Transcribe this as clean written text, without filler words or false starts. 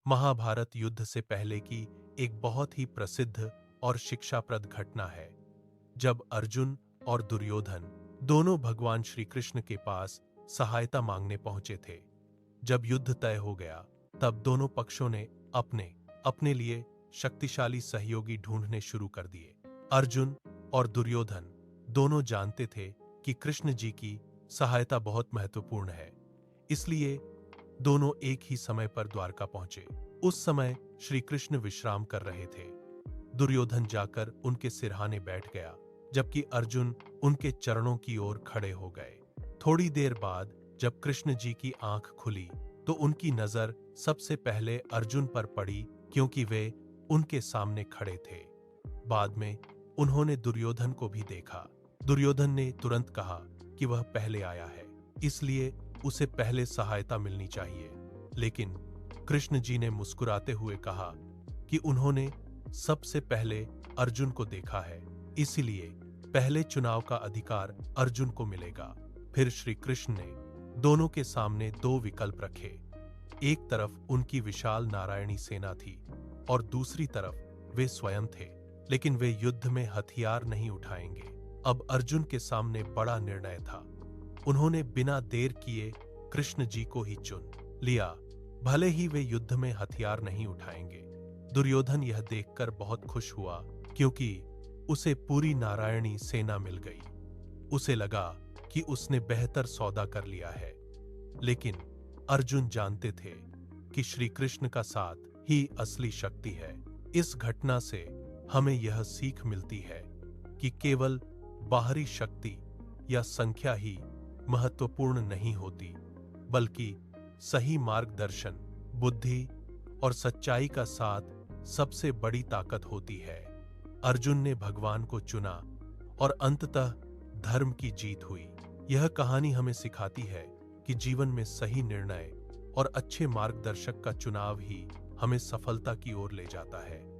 महाभारत युद्ध से पहले की एक बहुत ही प्रसिद्ध और शिक्षाप्रद घटना है, जब अर्जुन और दुर्योधन दोनों भगवान श्री कृष्ण के पास सहायता मांगने पहुंचे थे। जब युद्ध तय हो गया, तब दोनों पक्षों ने अपने अपने लिए शक्तिशाली सहयोगी ढूंढने शुरू कर दिए। अर्जुन और दुर्योधन दोनों जानते थे कि कृष्ण जी की सहायता बहुत महत्वपूर्ण है, इसलिए दोनों एक ही समय पर द्वारका पहुंचे। उस समय श्री कृष्ण विश्राम कर रहे थे। दुर्योधन जाकर उनके सिरहाने बैठ गया, जबकि अर्जुन उनके चरणों की ओर खड़े हो गए। थोड़ी देर बाद जब कृष्ण जी की आंख खुली, तो उनकी नजर सबसे पहले अर्जुन पर पड़ी, क्योंकि वे उनके सामने खड़े थे। बाद में उन्होंने दुर्योधन को भी देखा। दुर्योधन ने तुरंत कहा कि वह पहले आया है, इसलिए उसे पहले सहायता मिलनी चाहिए। लेकिन कृष्ण जी ने मुस्कुराते हुए कहा कि उन्होंने सबसे पहले अर्जुन को देखा है, इसलिए पहले चुनाव का अधिकार अर्जुन को मिलेगा। फिर श्री कृष्ण ने दोनों के सामने दो विकल्प रखे। एक तरफ उनकी विशाल नारायणी सेना थी और दूसरी तरफ वे स्वयं थे, लेकिन वे युद्ध में हथियार नहीं उठाएंगे। अब अर्जुन के सामने बड़ा निर्णय था। उन्होंने बिना देर किए कृष्ण जी को ही चुन लिया, भले ही वे युद्ध में हथियार नहीं उठाएंगे। दुर्योधन यह देखकर बहुत खुश हुआ, क्योंकि उसे पूरी नारायणी सेना मिल गई। उसे लगा कि उसने बेहतर सौदा कर लिया है। लेकिन अर्जुन जानते थे कि श्री कृष्ण का साथ ही असली शक्ति है। इस घटना से हमें यह सीख मिलती है कि केवल बाहरी शक्ति या संख्या ही महत्वपूर्ण नहीं होती, बल्कि सही मार्गदर्शन, बुद्धि और सच्चाई का साथ सबसे बड़ी ताकत होती है। अर्जुन ने भगवान को चुना और अंततः धर्म की जीत हुई। यह कहानी हमें सिखाती है कि जीवन में सही निर्णय और अच्छे मार्गदर्शक का चुनाव ही हमें सफलता की ओर ले जाता है।